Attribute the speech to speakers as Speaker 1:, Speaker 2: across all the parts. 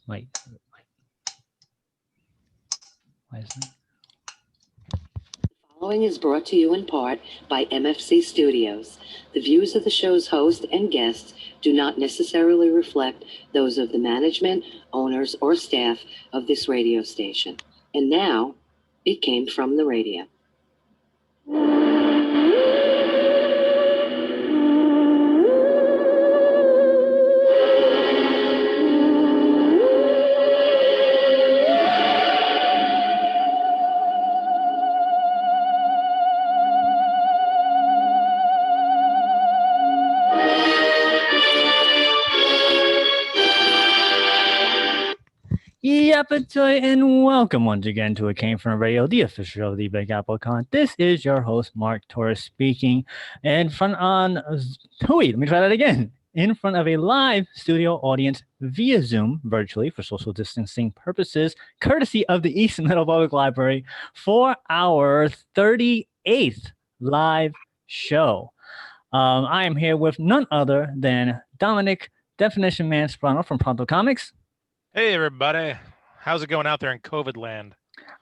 Speaker 1: Wait. Why isn't it?
Speaker 2: Following is brought to you in part by MFC Studios. The views of the show's host and guests do not necessarily reflect those of the management, owners, or staff of this radio station. And now, it came from the radio.
Speaker 1: Yapatoy, and welcome once again to It Came From Radio, the official show of the Big Apple Con. This is your host, Mark Torres, speaking in front let me try that again. In front of a live studio audience via Zoom, virtually for social distancing purposes, courtesy of the East Meadow Public Library for our 38th live show. I am here with none other than Dominic, Definition Man Sprano from Pronto Comics.
Speaker 3: Hey, everybody. How's it going out there in COVID land?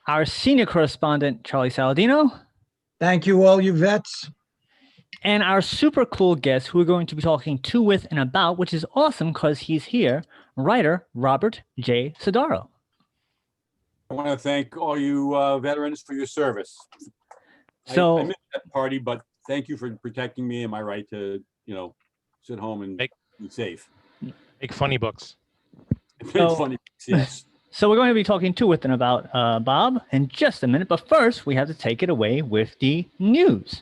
Speaker 1: Our senior correspondent, Charlie Saladino.
Speaker 4: Thank you, all you vets.
Speaker 1: And our super cool guest who we're going to be talking to, with, and about, which is awesome because he's here, writer Robert J Sodaro.
Speaker 5: I want to thank all you veterans for your service.
Speaker 1: So
Speaker 5: I missed that party, but thank you for protecting me and my right to, sit home and be safe.
Speaker 3: Make funny books.
Speaker 5: Funny, yes.
Speaker 1: So we're going to be talking to, with, and about Bob in just a minute. But first, we have to take it away with the news.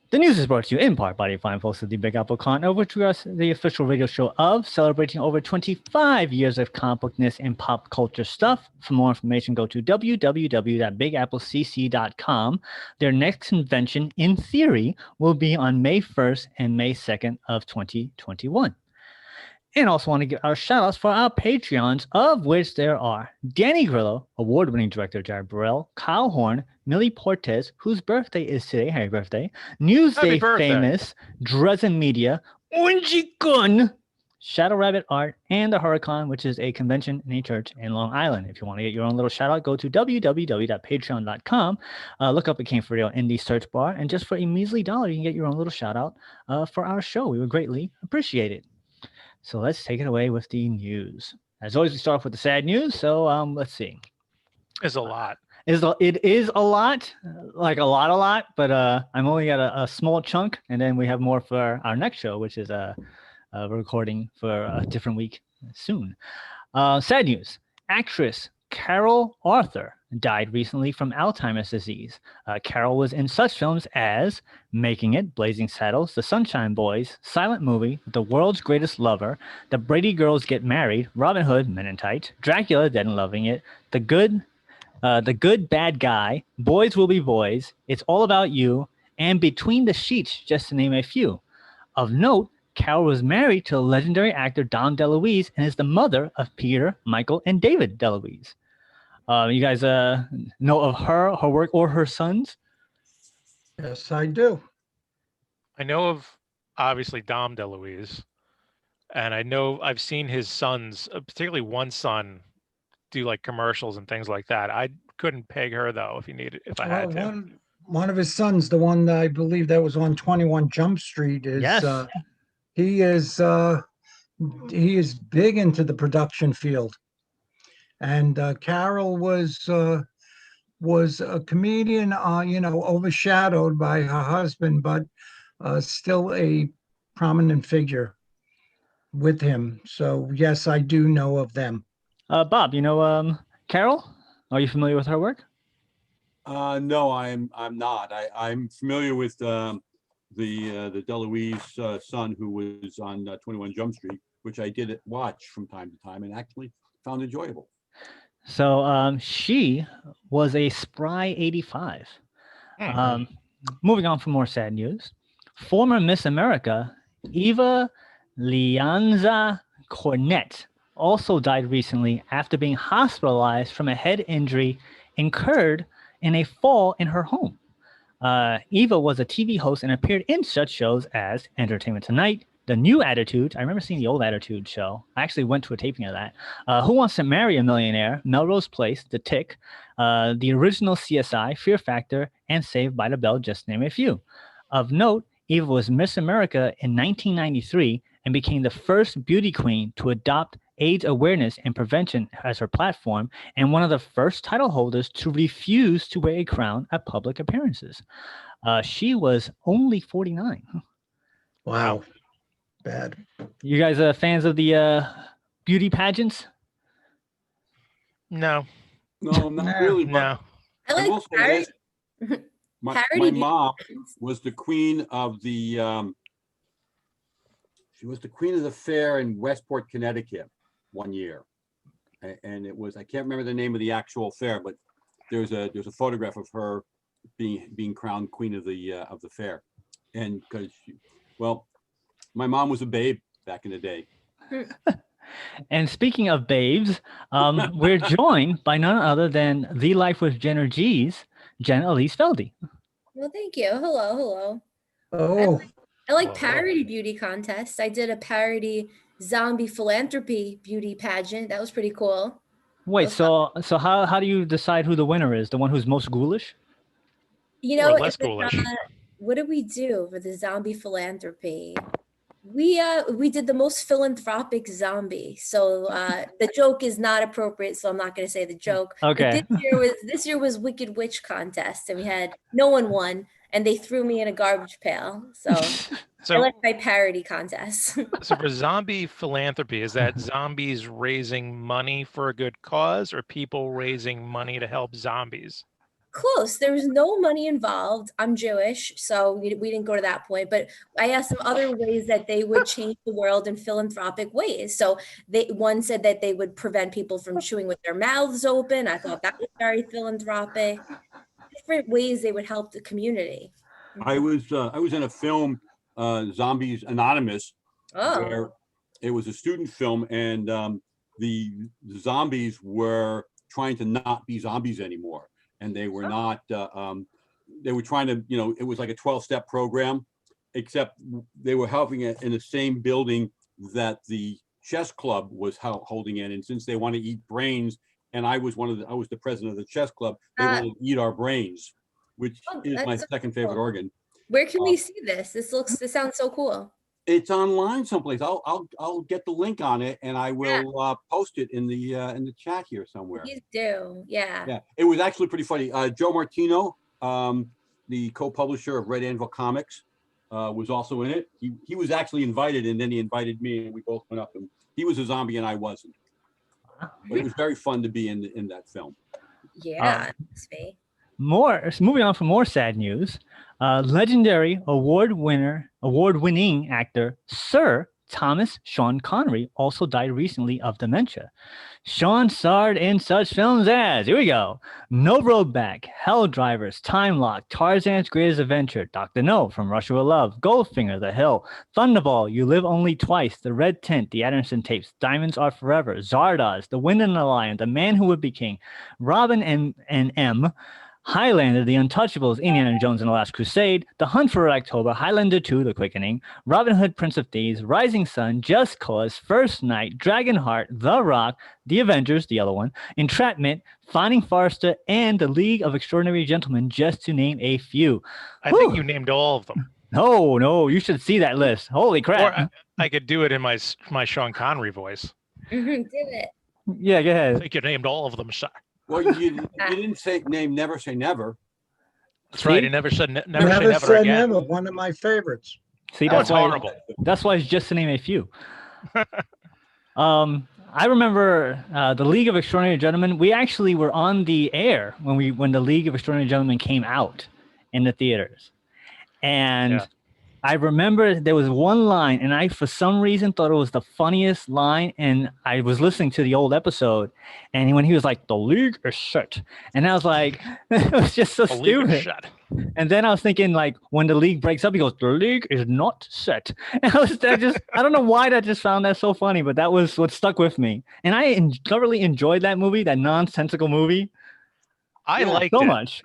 Speaker 1: The news is brought to you in part by the fine folks of the Big Apple Con, which we are the official radio show of, celebrating over 25 years of comic bookness and pop culture stuff. For more information, go to www.bigapplecc.com. Their next convention, in theory, will be on May 1st and May 2nd of 2021. And also want to give our shout outs for our Patreons, of which there are Danny Grillo, award-winning director Jared Burrell, Kyle Horn, Millie Portes, whose birthday is today, happy birthday, Newsday famous, Dresden Media, Unji Gun, Shadow Rabbit Art, and the Hurricane, which is a convention in a church in Long Island. If you want to get your own little shout out, go to www.patreon.com, look up It Came For Real in the search bar, and just for a measly $1, you can get your own little shout out for our show. We would greatly appreciate it. So let's take it away with the news. As always, we start off with the sad news. So let's see.
Speaker 3: It's a lot.
Speaker 1: It is a lot, like a lot. But I'm only at a small chunk, and then we have more for our next show, which is a recording for a different week soon. Sad news: actress Carol Arthur died recently from Alzheimer's disease. Carol was in such films as Making It, Blazing Saddles, The Sunshine Boys, Silent Movie, The World's Greatest Lover, The Brady Girls Get Married, Robin Hood, Men in Tights, Dracula, Dead and Loving It, The Good Bad Guy, Boys Will Be Boys, It's All About You, and Between the Sheets, just to name a few. Of note, Carol was married to legendary actor Dom DeLuise and is the mother of Peter, Michael, and David DeLuise. You guys know of her work, or her sons?
Speaker 4: Yes, I do.
Speaker 3: I know of, obviously, Dom DeLuise. And I know I've seen his sons, particularly one son, do like commercials and things like that. I couldn't peg her, though, if I had to.
Speaker 4: One of his sons, the one that I believe that was on 21 Jump Street, is
Speaker 1: Yes.
Speaker 4: He is big into the production field. And Carol was a comedian, overshadowed by her husband, but still a prominent figure with him. So yes, I do know of them.
Speaker 1: Bob, you know Carol? Are you familiar with her work?
Speaker 5: No, I'm not. I'm familiar with the DeLuise son who was on 21 Jump Street, which I did watch from time to time and actually found enjoyable.
Speaker 1: So she was a spry 85. Moving on for more sad news. Former Miss America, Eva Lianza Cornet, also died recently after being hospitalized from a head injury incurred in a fall in her home. Eva was a TV host and appeared in such shows as Entertainment Tonight, the new Attitude. I remember seeing the old Attitude show. I actually went to a taping of that. Who Wants to Marry a Millionaire, Melrose Place, The Tick, the original CSI, Fear Factor, and Saved by the Bell, just to name a few. Of note, Eva was Miss America in 1993 and became the first beauty queen to adopt AIDS awareness and prevention as her platform, and one of the first title holders to refuse to wear a crown at public appearances. She was only 49.
Speaker 4: Wow. Bad.
Speaker 1: You guys are fans of the beauty pageants?
Speaker 3: No,
Speaker 5: No, not really. But
Speaker 3: no.
Speaker 6: I
Speaker 5: I will
Speaker 6: like
Speaker 5: say
Speaker 6: parody.
Speaker 5: this, my
Speaker 6: Parody
Speaker 5: mom was the queen of the, she was the queen of the fair in Westport, Connecticut one year. And it was, I can't remember the name of the actual fair, but there's a photograph of her being crowned queen of the fair. And because, well, my mom was a babe back in the day.
Speaker 1: And speaking of babes, we're joined by none other than The Life with Jenner G's, Jen Elise Feldy.
Speaker 6: Well, thank you. Hello.
Speaker 4: Oh,
Speaker 6: I like parody beauty contests. I did a parody zombie philanthropy beauty pageant. That was pretty cool.
Speaker 1: Wait, so how do you decide who the winner is? The one who's most ghoulish?
Speaker 6: You know,
Speaker 3: Or less
Speaker 6: if it's,
Speaker 3: ghoulish.
Speaker 6: what did we do for the zombie philanthropy? We did the most philanthropic zombie. So the joke is not appropriate, so I'm not going to say the joke.
Speaker 1: Okay.
Speaker 6: But this year was Wicked Witch contest, and we had no one won, and they threw me in a garbage pail. So I
Speaker 3: So,
Speaker 6: like my parody contests.
Speaker 3: so for zombie philanthropy, is that zombies raising money for a good cause, or people raising money to help zombies?
Speaker 6: Close. There was no money involved. I'm Jewish, so we didn't go to that point. But I asked them other ways that they would change the world in philanthropic ways. So one said that they would prevent people from chewing with their mouths open. I thought that was very philanthropic. Different ways they would help the community.
Speaker 5: I was in a film, Zombies Anonymous,
Speaker 6: Oh,
Speaker 5: where it was a student film, and the zombies were trying to not be zombies anymore. And they were not, they were trying to, it was like a 12-step program, except they were helping it in the same building that the chess club was holding in. And since they want to eat brains, and I was the president of the chess club, they wanted to eat our brains, which is my second favorite organ.
Speaker 6: where can we see this? This sounds so cool.
Speaker 5: It's online someplace. I'll get the link on it, and I will post it in the chat here somewhere.
Speaker 6: Please do. Yeah.
Speaker 5: Yeah, it was actually pretty funny. Joe Martino, the co-publisher of Red Anvil Comics, was also in it. He was actually invited, and then he invited me, and we both went up. And he was a zombie, and I wasn't. But it was very fun to be in that film.
Speaker 6: Yeah. That's me.
Speaker 1: Moving on for more sad news. Legendary award-winning actor Sir Thomas Sean Connery also died recently of dementia. Sean starred in such films as, here we go, No Road Back, Hell Drivers, Time Lock, Tarzan's Greatest Adventure, Dr. No, From Russia with Love, Goldfinger, The Hill, Thunderball, You Live Only Twice, The Red Tent, The Anderson Tapes, Diamonds Are Forever, Zardoz, The Wind and the Lion, The Man Who Would Be King, Robin and M, Highlander, The Untouchables, Indiana Jones and the Last Crusade, The Hunt for Red October, Highlander 2, The Quickening, Robin Hood, Prince of Thieves, Rising Sun, Just Cause, First Night, Dragonheart, The Rock, The Avengers, the other one, Entrapment, Finding Forrester, and The League of Extraordinary Gentlemen, just to name a few.
Speaker 3: I think you named all of them.
Speaker 1: No, you should see that list. Holy crap.
Speaker 3: Or I could do it in my Sean Connery voice.
Speaker 6: Do it.
Speaker 1: Yeah, go
Speaker 3: I
Speaker 1: ahead.
Speaker 3: think you named all of them.
Speaker 5: Well, you didn't say Never Say Never.
Speaker 3: That's right. He never said never say
Speaker 4: never
Speaker 3: never
Speaker 4: said
Speaker 3: again.
Speaker 4: never. One of my favorites.
Speaker 1: See,
Speaker 3: That was
Speaker 1: that's why,
Speaker 3: horrible.
Speaker 1: that's why it's just to name a few. I remember the League of Extraordinary Gentlemen. We actually were on the air when the League of Extraordinary Gentlemen came out in the theaters. And
Speaker 3: Yeah.
Speaker 1: I remember there was one line, and I, for some reason, thought it was the funniest line. And I was listening to the old episode, and when he was like, "The league is shut," and I was like, it was just so
Speaker 3: The league is
Speaker 1: stupid.
Speaker 3: shut.
Speaker 1: And then I was thinking, like, when the league breaks up, he goes, "The league is not set." And I don't know why that just found that so funny, but that was what stuck with me. And I thoroughly enjoyed that movie, that nonsensical movie,
Speaker 3: I liked
Speaker 1: so
Speaker 3: it.
Speaker 1: much.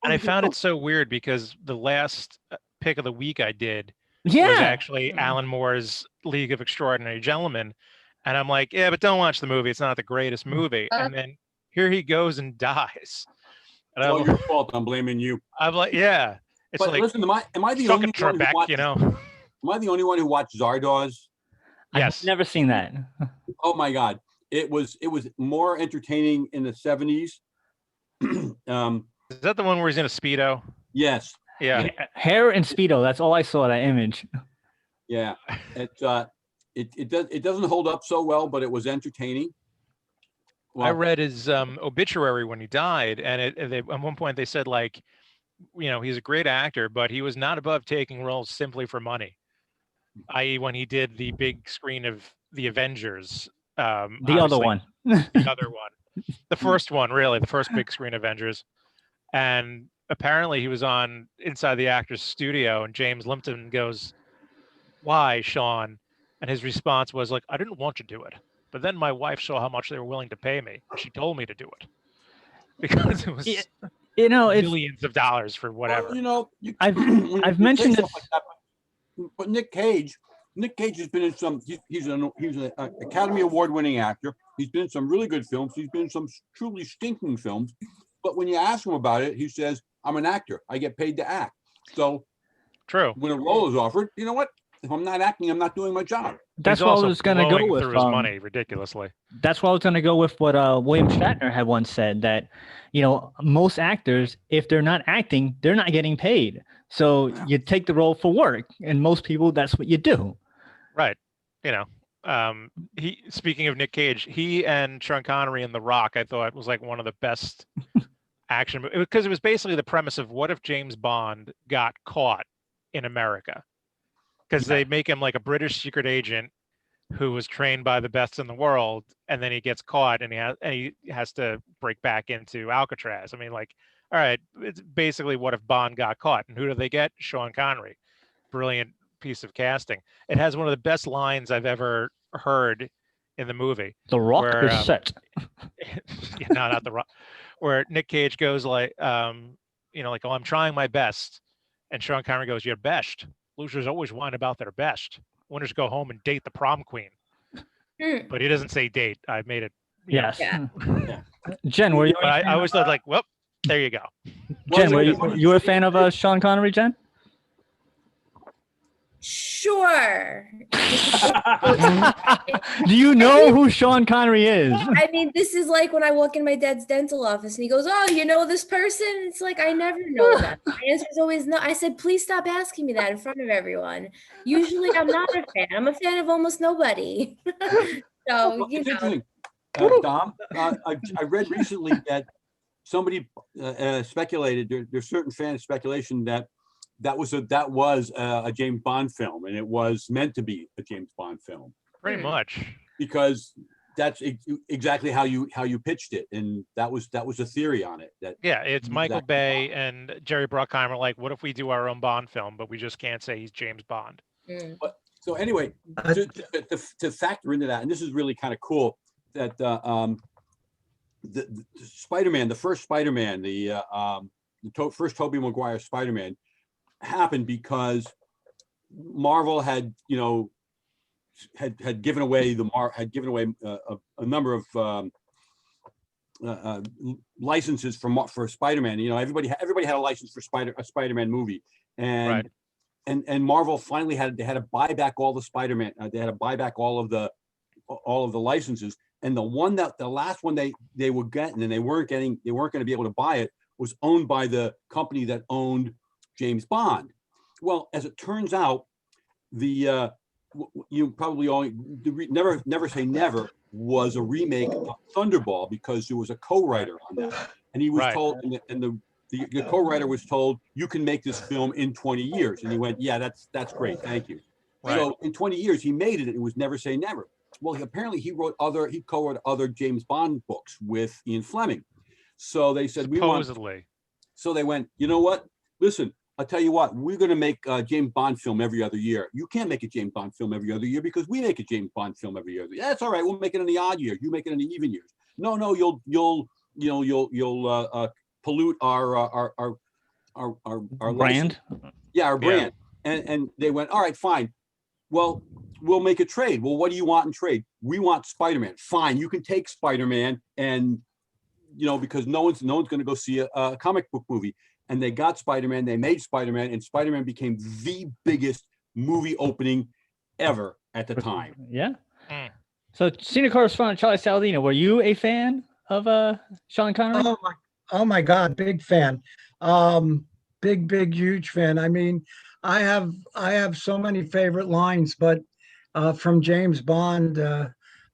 Speaker 3: And I found it so weird because the last pick of the week I did was
Speaker 1: Yeah.
Speaker 3: actually Alan Moore's League of Extraordinary Gentlemen. And I'm like, yeah, but don't watch the movie. It's not the greatest movie. And then here he goes and dies. And
Speaker 5: It's all your fault. I'm blaming you.
Speaker 3: I'm like, yeah. It's
Speaker 5: But
Speaker 3: like,
Speaker 5: listen, am I the
Speaker 3: fuck
Speaker 5: only
Speaker 3: it,
Speaker 5: one who
Speaker 3: Trebek,
Speaker 5: watched,
Speaker 3: you know?
Speaker 5: Am I the only one who watched Zardoz?
Speaker 3: Yes.
Speaker 1: I've never seen that.
Speaker 5: Oh my God. It was more entertaining in the 70s.
Speaker 3: Is that the one where he's in a Speedo?
Speaker 5: Yes.
Speaker 3: Yeah.
Speaker 1: Hair and Speedo. That's all I saw, that image.
Speaker 5: Yeah. It doesn't hold up so well, but it was entertaining.
Speaker 3: I read his obituary when he died, and at one point they said, like, you know, he's a great actor, but he was not above taking roles simply for money. I.e., when he did the big screen of The Avengers.
Speaker 1: The other one.
Speaker 3: The other one. The first one, really, the first big screen Avengers. And apparently he was on Inside the Actors Studio, and James Limpton goes, "Why, Sean?" And his response was like, "I didn't want to do it. But then my wife saw how much they were willing to pay me. And she told me to do it." Because it was
Speaker 1: You know, it's
Speaker 3: millions of dollars for whatever.
Speaker 5: Well, you know,
Speaker 1: I've mentioned this.
Speaker 5: But Nick Cage has been in some. He's an Academy Award-winning actor. He's been in some really good films. He's been in some truly stinking films. But when you ask him about it, he says, "I'm an actor. I get paid to act." So,
Speaker 3: true.
Speaker 5: When a role is offered, you know what? If I'm not acting, I'm not doing my job.
Speaker 1: That's what I was going to go with.
Speaker 3: Through his money ridiculously.
Speaker 1: That's what I was going to go with. What William Shatner had once said, that, you know, most actors, if they're not acting, they're not getting paid. So you take the role for work, and most people, that's what you do.
Speaker 3: Right. You know, speaking of Nick Cage, he and Sean Connery in The Rock, I thought was like one of the best action, because it was basically the premise of what if James Bond got caught in America, because they make him like a British secret agent who was trained by the best in the world, and then he gets caught, and he has to break back into Alcatraz. I mean, like, all right, it's basically what if Bond got caught, and who do they get? Sean Connery. Brilliant piece of casting. It has one of the best lines I've ever heard in the movie.
Speaker 1: The Rock is set.
Speaker 3: No, not The Rock. Where Nick Cage goes like, you know, like, "Oh, I'm trying my best," and Sean Connery goes, "Your best. Losers always whine about their best. Winners go home and date the prom queen." But he doesn't say date. I made it.
Speaker 1: Yes.
Speaker 3: Yeah.
Speaker 1: Jen, were you?
Speaker 3: I always thought, like, well, there you go.
Speaker 1: Jen, were you a fan of Sean Connery, Jen?
Speaker 6: Sure.
Speaker 1: Do you know who Sean Connery is?
Speaker 6: I mean, this is like when I walk in my dad's dental office and he goes, "Oh, you know this person?" It's like, I never know that. My answer is always no. I said, "Please stop asking me that in front of everyone." Usually I'm not a fan. I'm a fan of almost nobody. So, you know.
Speaker 5: Dom, I read recently that somebody speculated, there's certain fan speculation that was a James Bond film, and it was meant to be a James Bond film.
Speaker 3: Pretty much.
Speaker 5: Because that's exactly how you pitched it, and that was a theory on it. That
Speaker 3: it's Michael Bay and Jerry Bruckheimer like, what if we do our own Bond film, but we just can't say he's James Bond?
Speaker 5: But, so anyway, to factor into that, and this is really kind of cool, that the Spider-Man, the first Spider-Man, the first Tobey Maguire Spider-Man, happened because Marvel had given away a number of licenses for Spider-Man. You know, everybody had a license for a Spider-Man movie, and Marvel finally had to buy back all the Spider-Man. They had to buy back all of the licenses, and the last one they were getting, and they weren't going to be able to buy it, was owned by the company that owned James Bond. Well, as it turns out, you probably never say never was a remake of Thunderball, because there was a co-writer on that, and he was told, and the co-writer was told, "You can make this film in 20 years," and he went, "Yeah, that's great, thank you." Right. So in 20 years, he made it. It was never say never. Well, apparently he co-wrote other James Bond books with Ian Fleming. So they said,
Speaker 3: supposedly.
Speaker 5: So they went, "You know what? Listen, I'll tell you what, we're going to make a James Bond film every other year. You can't make a James Bond film every other year because we make a James Bond film every year. That's all right. We'll make it in the odd year. You make it in the even years. No, you'll pollute our
Speaker 1: brand.
Speaker 5: Yeah, our brand. And they went, all right, fine. Well, we'll make a trade. Well, what do you want in trade? We want Spider-Man. Fine, you can take Spider-Man, and because no one's going to go see a comic book movie. And they got Spider-Man. They made Spider-Man, and Spider-Man became the biggest movie opening ever at the time.
Speaker 1: Yeah. So, senior correspondent Charlie Saladino, were you a fan of Sean Connery?
Speaker 4: Oh my God, big fan. Big, huge fan. I mean, I have so many favorite lines, but from James Bond,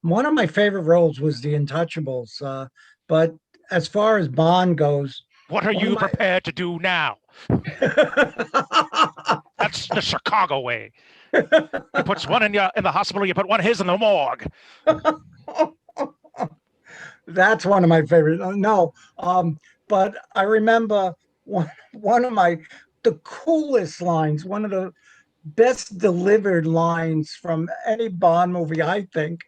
Speaker 4: one of my favorite roles was The Untouchables. But as far as Bond goes,
Speaker 3: what are you prepared to do now? That's the Chicago way. You put one in the hospital, you put one his in the morgue.
Speaker 4: That's one of my favorite. No, but I remember one of the coolest lines, one of the best delivered lines from any Bond movie, I think.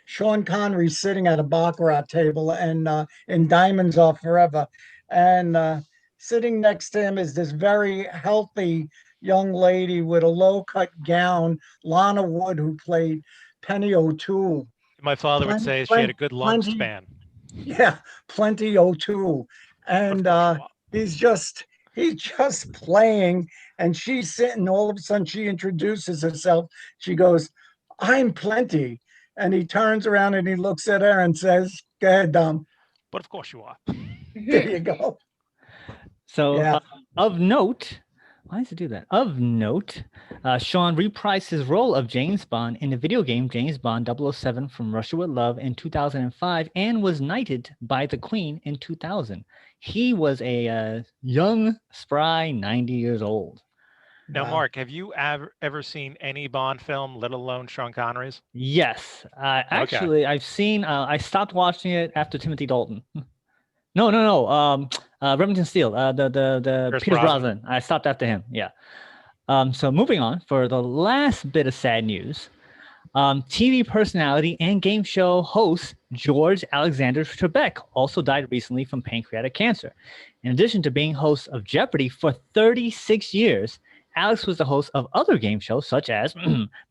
Speaker 4: Sean Connery sitting at a baccarat table and in Diamonds Are Forever, and sitting next to him is this very healthy young lady with a low-cut gown, Lana Wood, who played Penny O'Toole.
Speaker 3: My father would say she had a good lung span.
Speaker 4: Yeah, plenty O'Toole. And he's just playing, and she's sitting. All of a sudden, she introduces herself. She goes, "I'm Plenty." And he turns around and he looks at her and says, "Go ahead, Dom."
Speaker 3: But of course you are.
Speaker 4: There you go.
Speaker 1: So,
Speaker 4: Yeah.
Speaker 1: Of note, why does it do that? Of note, Sean reprised his role of James Bond in the video game James Bond 007 from Russia with Love in 2005 and was knighted by the Queen in 2000. He was a young, spry 90 years old.
Speaker 3: Now,
Speaker 4: Wow.
Speaker 3: Mark, have you ever seen any Bond film, let alone Sean Connery's?
Speaker 1: Yes. Actually, I've seen, I stopped watching it after Timothy Dalton. No. Remington Steele, the Pierce Brosnan. I stopped after him. Yeah. So moving on for the last bit of sad news, TV personality and game show host George Alexander Trebek also died recently from pancreatic cancer. In addition to being host of Jeopardy for 36 years, Alex was the host of other game shows such as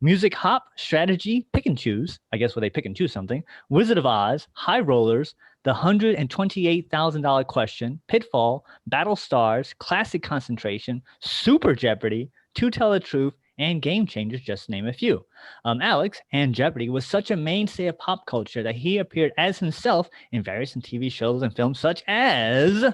Speaker 1: Music Hop, Strategy, Pick and Choose, I guess where they pick and choose something, Wizard of Oz, High Rollers, The $128,000 Question, Pitfall, Battle Stars, Classic Concentration, Super Jeopardy, To Tell the Truth, and Game Changers, just to name a few. Alex and Jeopardy was such a mainstay of pop culture that he appeared as himself in various TV shows and films such as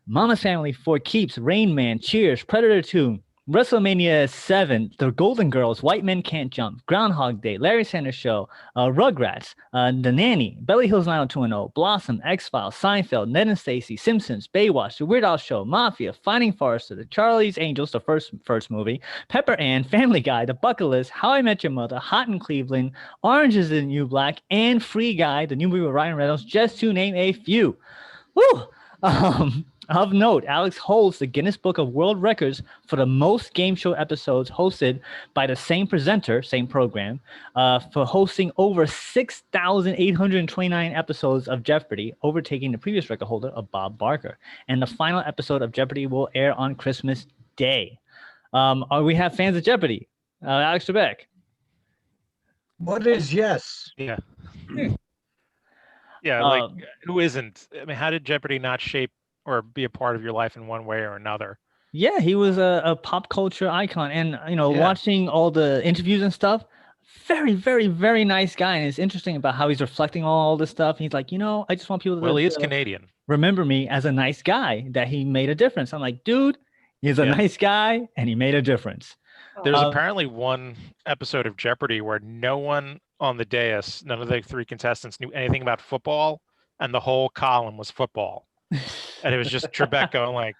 Speaker 1: Mama's Family, For Keeps, Rain Man, Cheers, Predator 2, WrestleMania 7, The Golden Girls, White Men Can't Jump, Groundhog Day, Larry Sanders Show, Rugrats, The Nanny, Beverly Hills 90210, Blossom, X-Files, Seinfeld, Ned and Stacey, Simpsons, Baywatch, The Weird Al Show, Mafia, Finding Forrester, The Charlie's Angels, the first movie, Pepper Ann, Family Guy, The Bucket List, How I Met Your Mother, Hot in Cleveland, Orange is the New Black, and Free Guy, the new movie with Ryan Reynolds, just to name a few. Woo! Of note, Alex holds the Guinness Book of World Records for the most game show episodes hosted by the same presenter, same program, for hosting over 6,829 episodes of Jeopardy, overtaking the previous record holder of Bob Barker. And the final episode of Jeopardy will air on Christmas Day. We have fans of Jeopardy. Alex Trebek.
Speaker 4: What is yes?
Speaker 3: Yeah. Yeah, like who isn't? I mean, how did Jeopardy not shape or be a part of your life in one way or another?
Speaker 1: Yeah, he was a pop culture icon. And, watching all the interviews and stuff, very, very, very nice guy. And it's interesting about how he's reflecting on all this stuff. He's like, I just want people to
Speaker 3: he is Canadian.
Speaker 1: Remember me as a nice guy, that he made a difference. I'm like, dude, he's a nice guy and he made a difference.
Speaker 3: There's apparently one episode of Jeopardy where no one on the dais, none of the three contestants knew anything about football, and the whole column was football. And it was just Trebek going like,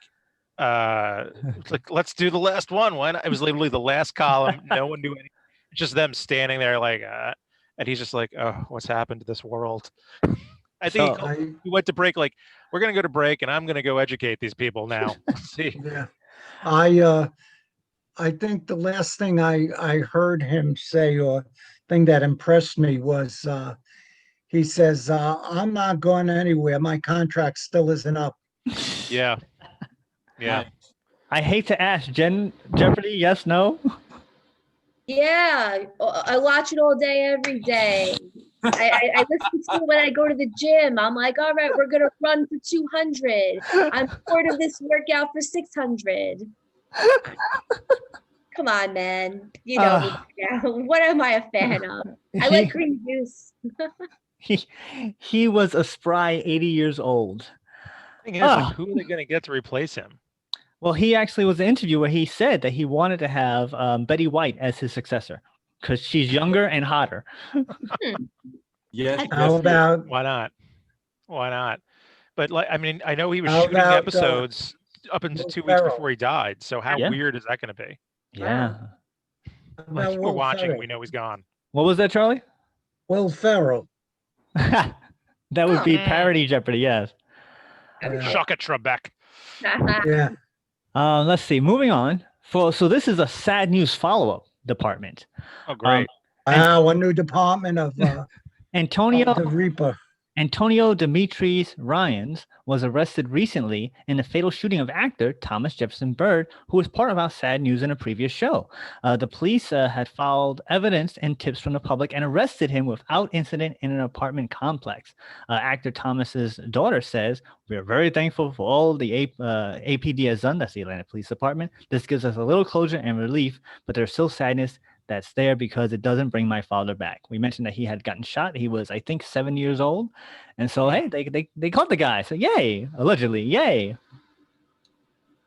Speaker 3: let's do the last one. Why not? It was literally the last column. No one knew anything. Just them standing there like, and he's just like, oh, what's happened to this world? I think he went to break like, we're going to go to break and I'm going to go educate these people now. See?
Speaker 4: Yeah. I think the last thing I heard him say, or thing that impressed me, was he says, I'm not going anywhere. My contract still isn't up.
Speaker 3: Yeah. Yeah.
Speaker 1: I hate to ask, Jeopardy, yes, no?
Speaker 6: Yeah, I watch it all day, every day. I listen to it when I go to the gym. I'm like, all right, we're gonna run for 200. I'm part of this workout for 600. Come on, man. You know me. Yeah. What am I a fan of? I like green juice.
Speaker 1: He was a spry 80 years old.
Speaker 3: Thing is, like, who are they going to get to replace him?
Speaker 1: Well, he actually was an interview where he said that he wanted to have Betty White as his successor because she's younger and hotter.
Speaker 5: Yes.
Speaker 4: How about
Speaker 3: Why not? Why not? But like, I mean, I know he was
Speaker 4: How
Speaker 3: shooting
Speaker 4: about,
Speaker 3: episodes up until
Speaker 4: Will
Speaker 3: 2 weeks
Speaker 4: Ferrell?
Speaker 3: before he died. So how
Speaker 1: Yeah.
Speaker 3: weird is that going to be?
Speaker 1: Yeah.
Speaker 3: Like,
Speaker 4: about
Speaker 3: we're
Speaker 4: Will
Speaker 3: watching,
Speaker 4: Ferrell?
Speaker 3: we know he's gone.
Speaker 1: What was that, Charlie?
Speaker 4: Will Ferrell.
Speaker 1: That would be parody Jeopardy, yes.
Speaker 3: Shock at Trebek.
Speaker 4: Yeah.
Speaker 1: Let's see. Moving on. So this is a sad news follow-up department.
Speaker 3: Oh, great.
Speaker 4: A new department of
Speaker 1: Antonio
Speaker 4: the Reaper.
Speaker 1: Antonio Demetrius Ryans was arrested recently in the fatal shooting of actor Thomas Jefferson Byrd, who was part of our sad news in a previous show. The police had filed evidence and tips from the public and arrested him without incident in an apartment complex. Actor Thomas's daughter says, "We are very thankful for all the APD has done," that's the Atlanta Police Department. "This gives us a little closure and relief, but there's still sadness that's there because it doesn't bring my father back." We mentioned that he had gotten shot. He was, I think, 7 years old. And so, hey, they caught the guy. So, yay, allegedly, yay.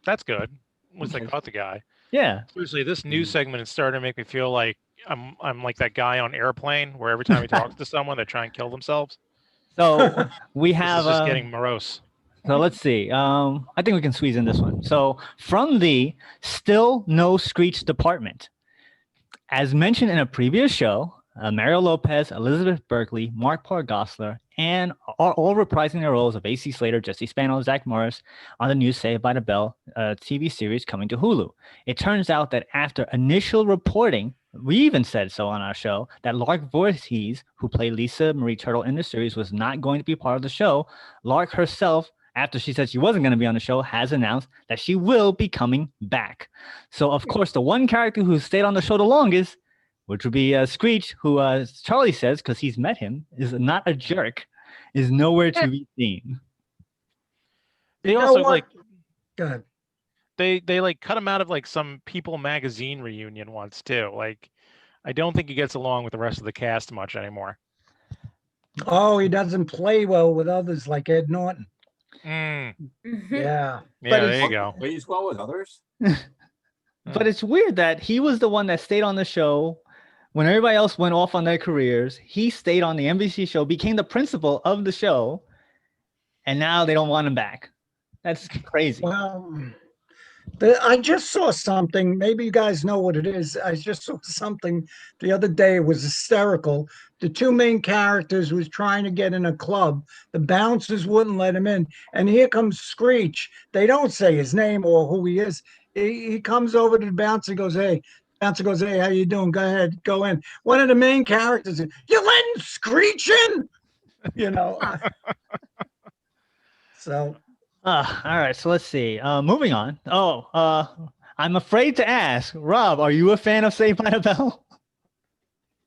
Speaker 3: That's good. Once they caught the guy.
Speaker 1: Yeah.
Speaker 3: Seriously, this news segment is starting to make me feel like I'm like that guy on Airplane where every time he talks to someone, they try and kill themselves.
Speaker 1: So we have
Speaker 3: This is just getting morose.
Speaker 1: So let's see. I think we can squeeze in this one. So from the Still No Screech department, as mentioned in a previous show, Mario Lopez, Elizabeth Berkley, Mark Paul Gosselaar, and are all reprising their roles of AC Slater, Jesse Spano, Zach Morris on the new Saved by the Bell TV series coming to Hulu. It turns out that after initial reporting, we even said so on our show, that Lark Voorhees, who played Lisa Marie Turtle in the series, was not going to be part of the show. Lark herself, after she said she wasn't going to be on the show, has announced that she will be coming back. So, of course, the one character who stayed on the show the longest, which would be Screech, who Charlie says, because he's met him, is not a jerk, is nowhere to be seen.
Speaker 3: They also like
Speaker 4: Good.
Speaker 3: they like cut him out of like some People magazine reunion once too. Like, I don't think he gets along with the rest of the cast much anymore.
Speaker 4: Oh, he doesn't play well with others like Ed Norton.
Speaker 3: Mm.
Speaker 4: Yeah.
Speaker 3: Yeah, there you go.
Speaker 5: Plays well with others.
Speaker 1: But it's weird that he was the one that stayed on the show when everybody else went off on their careers. He stayed on the NBC show, became the principal of the show, and now they don't want him back. That's crazy.
Speaker 4: Well, I just saw something. Maybe you guys know what it is. I just saw something the other day. It was hysterical. The two main characters was trying to get in a club. The bouncers wouldn't let him in. And here comes Screech. They don't say his name or who he is. He comes over to the bouncer, goes, "Hey." Bouncer goes, "Hey, how you doing? Go ahead, go in." One of the main characters, "You letting Screech in?" You know. So.
Speaker 1: All right, so let's see. Moving on. I'm afraid to ask, Rob, are you a fan of Saved by the Bell?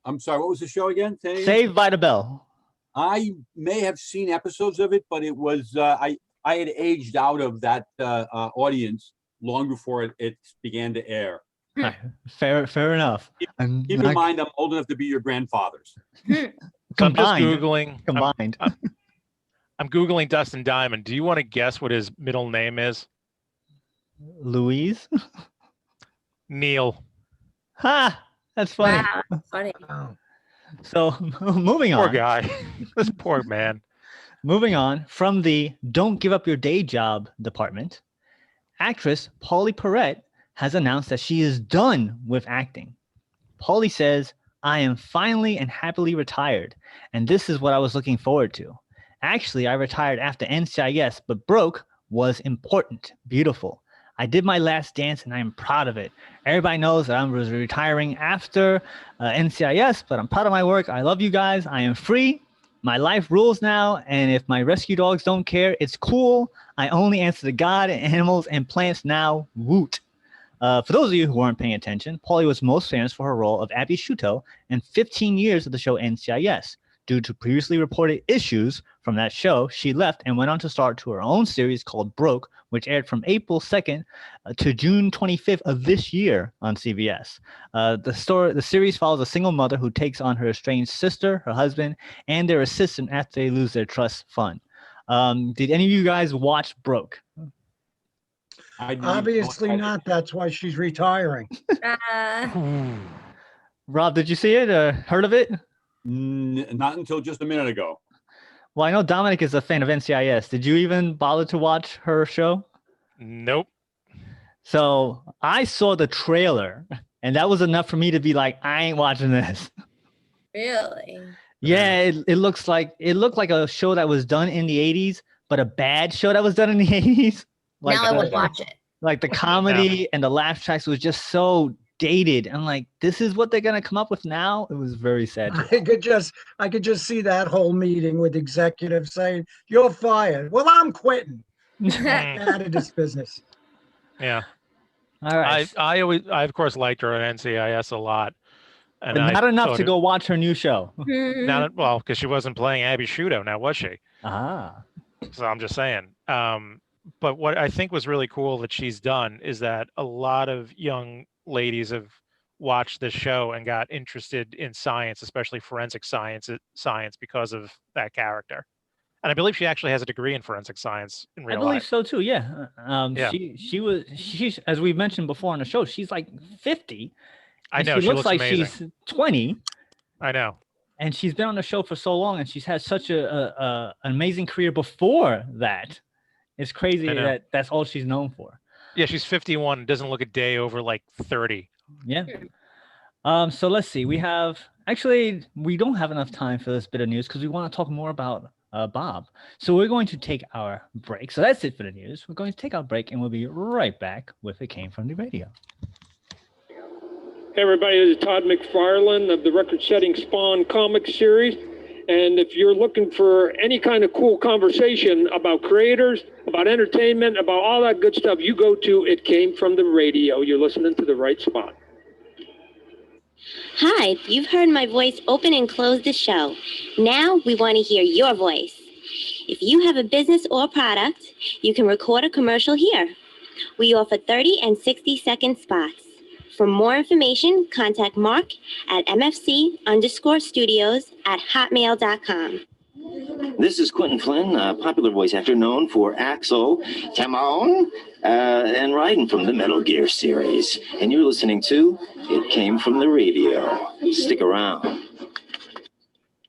Speaker 5: I'm sorry, what was the show again?
Speaker 1: Saved by the Bell.
Speaker 5: I may have seen episodes of it, but it was I had aged out of that audience long before it began to air.
Speaker 1: Fair enough.
Speaker 5: Keep in mind, I'm old enough to be your grandfathers.
Speaker 3: So I'm just Googling.
Speaker 1: Combined.
Speaker 3: I'm Googling Dustin Diamond. Do you want to guess what his middle name is?
Speaker 1: Louise?
Speaker 3: Neil.
Speaker 1: Ha! That's funny.
Speaker 6: Wow, that's funny.
Speaker 1: So moving on.
Speaker 3: Poor guy. This poor man.
Speaker 1: Moving on from the Don't Give Up Your Day Job department, actress Paulie Perrette has announced that she is done with acting. Paulie says, "I am finally and happily retired, and this is what I was looking forward to. Actually, I retired after NCIS, but broke was important, beautiful. I did my last dance, and I am proud of it. Everybody knows that I was retiring after NCIS, but I'm proud of my work. I love you guys. I am free. My life rules now, and if my rescue dogs don't care, it's cool. I only answer to God, animals, and plants now. Woot. For those of you who weren't paying attention, Paulie was most famous for her role of Abby Shuto in 15 years of the show NCIS. Due to previously reported issues from that show, she left and went on to start to her own series called Broke, which aired from April 2nd to June 25th of this year on CBS. The series follows a single mother who takes on her estranged sister, her husband, and their assistant after they lose their trust fund. Did any of you guys watch Broke?
Speaker 4: Obviously not. That's why she's retiring.
Speaker 1: Rob, did you see it or heard of it?
Speaker 5: Not until just a minute ago.
Speaker 1: Well, I know Dominic is a fan of NCIS. Did you even bother to watch her show?
Speaker 3: Nope.
Speaker 1: So I saw the trailer, and that was enough for me to be like, I ain't watching this.
Speaker 6: Really?
Speaker 1: Yeah, it looked like a show that was done in the 80s, but a bad show that was done in the 80s.
Speaker 6: Now I would watch it.
Speaker 1: Like the comedy and the laugh tracks was just so dated. I'm like, this is what they're gonna come up with now. It was very sad.
Speaker 4: I could just see that whole meeting with executives saying, "You're fired." Well, I'm quitting. Get out of this business.
Speaker 3: Yeah.
Speaker 1: All right.
Speaker 3: I of course liked her on NCIS a lot. And
Speaker 1: but not enough to go watch her new show.
Speaker 3: Well, because she wasn't playing Abby Shuto now, was she?
Speaker 1: Ah.
Speaker 3: So I'm just saying. But what I think was really cool that she's done is that a lot of young ladies have watched this show and got interested in science, especially forensic science because of that character. And I believe she actually has a degree in forensic science in real life.
Speaker 1: I believe so too. Yeah.
Speaker 3: Yeah.
Speaker 1: She's as we've mentioned before on the show, she's like 50.
Speaker 3: I know.
Speaker 1: She looks like
Speaker 3: amazing.
Speaker 1: she's 20.
Speaker 3: I know.
Speaker 1: And she's been on the show for so long, and she's had such an amazing career before that. It's crazy that that's all she's known for.
Speaker 3: Yeah, she's 51. Doesn't look a day over like 30.
Speaker 1: Yeah. So let's see. We don't have enough time for this bit of news because we want to talk more about Bob. So we're going to take our break. So that's it for the news. We're going to take our break, and we'll be right back with It Came From the Radio.
Speaker 7: Hey everybody, this is Todd McFarlane of the record-setting Spawn comic series. And if you're looking for any kind of cool conversation about creators, about entertainment, about all that good stuff, you go to It Came From the Radio. You're listening to the right spot.
Speaker 8: Hi, you've heard my voice open and close the show. Now we want to hear your voice. If you have a business or product, you can record a commercial here. We offer 30 and 60-second spots. For more information, contact Mark at mfc_studios@hotmail.com.
Speaker 9: This is Quentin Flynn, a popular voice actor known for Axel, Timon, and Raiden from the Metal Gear series. And you're listening to It Came From the Radio. Stick around.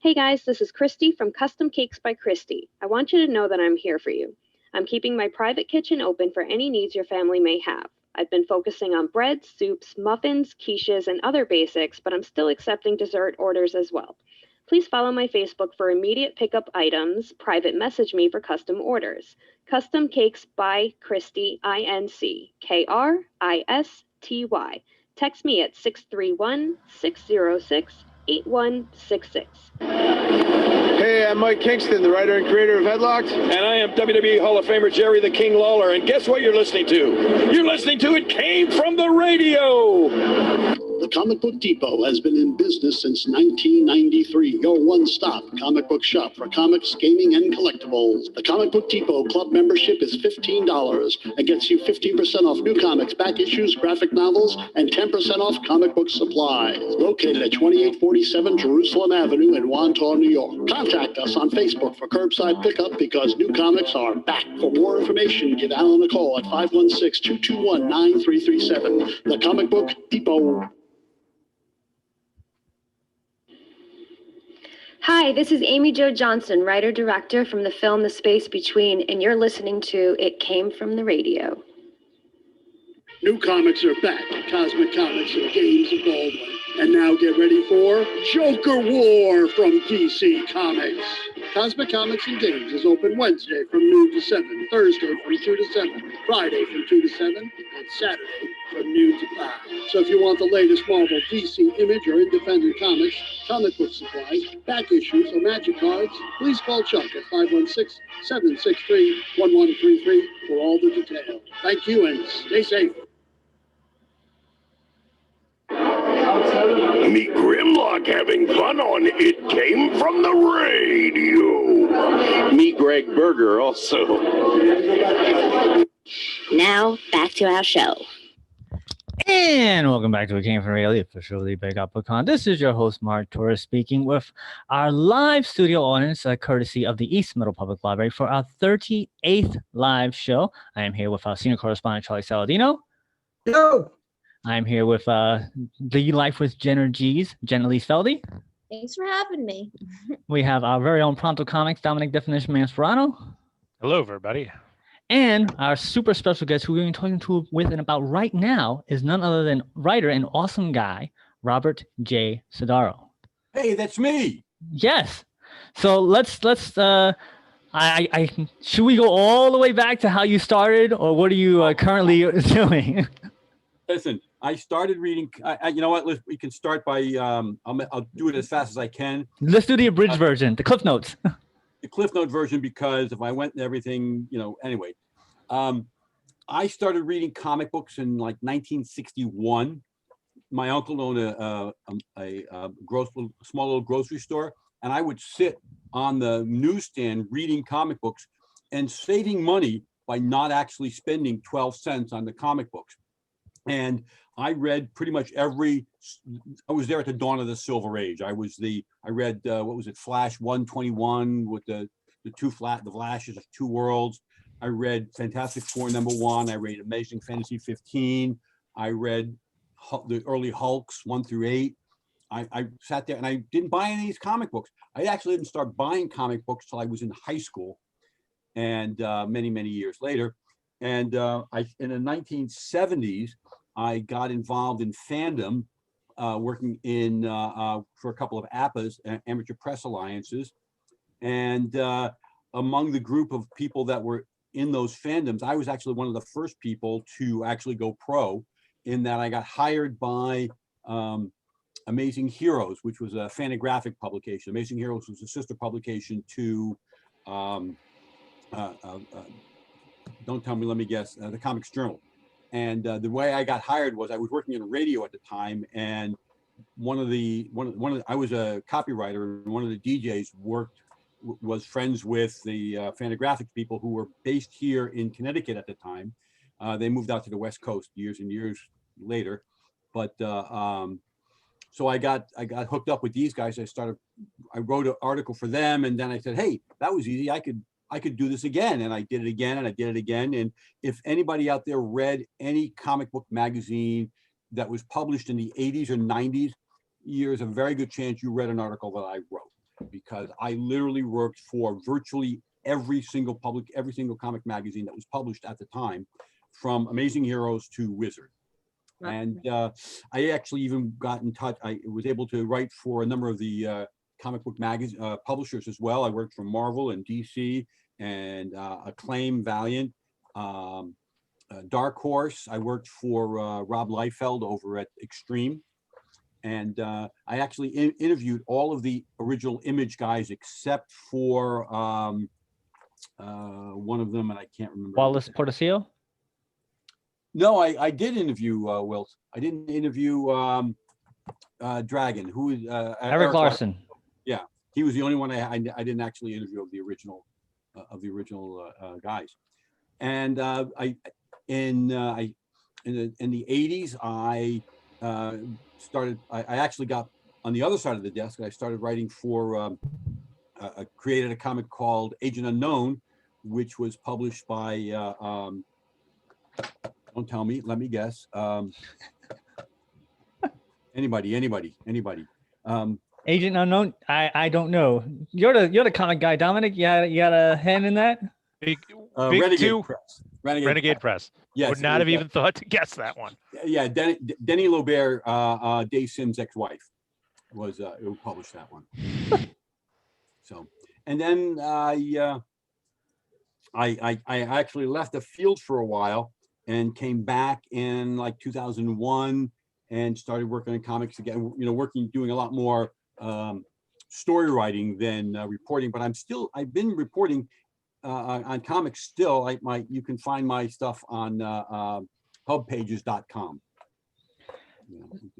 Speaker 10: Hey guys, this is Christy from Custom Cakes by Christy. I want you to know that I'm here for you. I'm keeping my private kitchen open for any needs your family may have. I've been focusing on breads, soups, muffins, quiches, and other basics, but I'm still accepting dessert orders as well. Please follow my Facebook for immediate pickup items, private message me for custom orders. Custom Cakes by Christy, INC, KRISTY. Text me at 631-606-8166.
Speaker 11: Hey, I'm Mike Kingston, the writer and creator of Headlocked.
Speaker 7: And I am WWE Hall of Famer Jerry the King Lawler. And guess what you're listening to? You're listening to It Came From the Radio.
Speaker 12: The Comic Book Depot has been in business since 1993. Your one-stop comic book shop for comics, gaming, and collectibles. The Comic Book Depot club membership is $15 and gets you 15% off new comics, back issues, graphic novels, and 10% off comic book supplies. Located at 2847 Jerusalem Avenue in Wantagh, New York. Contact us on Facebook for curbside pickup because new comics are back. For more information, give Alan a call at 516-221-9337. The Comic Book Depot.
Speaker 10: Hi, this is Amy Jo Johnson, writer-director from the film The Space Between, and you're listening to It Came From the Radio.
Speaker 12: New comics are back. Cosmic Comics and Games of Baldwin. And now get ready for Joker War from DC Comics. Cosmic Comics and Games is open Wednesday from noon to 7, Thursday from 2 to 7, Friday from 2 to 7, and Saturday from noon to 5. So if you want the latest Marvel, DC, Image, or independent comics, comic book supplies, back issues, or magic cards, please call Chuck at 516-763-1133 for all the details. Thank you and stay safe.
Speaker 13: Meet Grimlock having fun on It Came From the Radio. Meet Greg Berger also.
Speaker 8: Now, back to our show.
Speaker 1: And welcome back to It Came From Radio, the official Big Apple Con. This is your host, Mark Torres, speaking with our live studio audience, courtesy of the East Middle Public Library for our 38th live show. I am here with our senior correspondent, Charlie Saladino.
Speaker 4: Yo!
Speaker 1: I'm here with The Life with Jenner G's, Jenna Lee Feldy.
Speaker 6: Thanks for having me.
Speaker 1: We have our very own Pronto Comics, Dominic Definition Mansperano.
Speaker 3: Hello, everybody.
Speaker 1: And our super special guest who we're going to be talking with and about right now is none other than writer and awesome guy, Robert J Sodaro.
Speaker 5: Hey, that's me.
Speaker 1: Yes. So let's should we go all the way back to how you started, or what are you currently doing?
Speaker 5: Listen, I started reading. You know what? We can start by. I'll do it as fast as I can.
Speaker 1: Let's do the abridged version, the Cliff Notes.
Speaker 5: The Cliff Note version, because if I went and everything, anyway. I started reading comic books in like 1961. My uncle owned a small little grocery store, and I would sit on the newsstand reading comic books and saving money by not actually spending 12 cents on the comic books. And I read pretty much I was there at the dawn of the Silver Age. I read, Flash 121 with the Flashes of Two Worlds. I read Fantastic Four #1. I read Amazing Fantasy 15. I read the early Hulks 1 through 8. I sat there and I didn't buy any of these comic books. I actually didn't start buying comic books till I was in high school, and many, many years later. And in the 1970s, I got involved in fandom, working for a couple of APAs, Amateur Press Alliances. And among the group of people that were in those fandoms, I was actually one of the first people to actually go pro, in that I got hired by Amazing Heroes, which was a fanographic publication. Amazing Heroes was a sister publication to, don't tell me, let me guess, the Comics Journal. And the way I got hired was I was working in radio at the time, and I was a copywriter, and one of the DJs was friends with the fanographic people who were based here in Connecticut at the time. They moved out to the West Coast years and years later, but so I got hooked up with these guys. I wrote an article for them, and then I said, hey, that was easy. I could do this again. And I did it again, and I did it again. And if anybody out there read any comic book magazine that was published in the 80s or 90s, there's a very good chance you read an article that I wrote, because I literally worked for virtually every single comic magazine that was published at the time, from Amazing Heroes to Wizard. And I actually even got in touch. I was able to write for a number of the comic book magazine publishers as well. I worked for Marvel and DC and Acclaim, Valiant, Dark Horse. I worked for Rob Liefeld over at Extreme. And I actually interviewed all of the original Image guys except for one of them, and I can't remember.
Speaker 1: Wallace Portillo?
Speaker 5: No, I did interview Wilt. I didn't interview Dragon, who is
Speaker 1: Eric Larson.
Speaker 5: Yeah, he was the only one I didn't actually interview of the original guys. And in the 80s, I actually got on the other side of the desk, and I started writing for created a comic called Agent Unknown, which was published by don't tell me, let me guess. Anybody.
Speaker 1: Agent Unknown. I don't know. You're the comic guy, Dominic. You got a hand in that?
Speaker 3: Big
Speaker 5: Renegade
Speaker 3: two.
Speaker 5: Press.
Speaker 3: Renegade Press.
Speaker 5: Yes,
Speaker 3: would not have even thought to guess that one.
Speaker 5: Yeah, Denny Lobert, Dave Sims' ex-wife, who published that one. So, And then I actually left the field for a while and came back in like 2001 and started working on comics again, doing a lot more story writing than reporting, but I've been reporting on comics still. You can find my stuff on hubpages.com.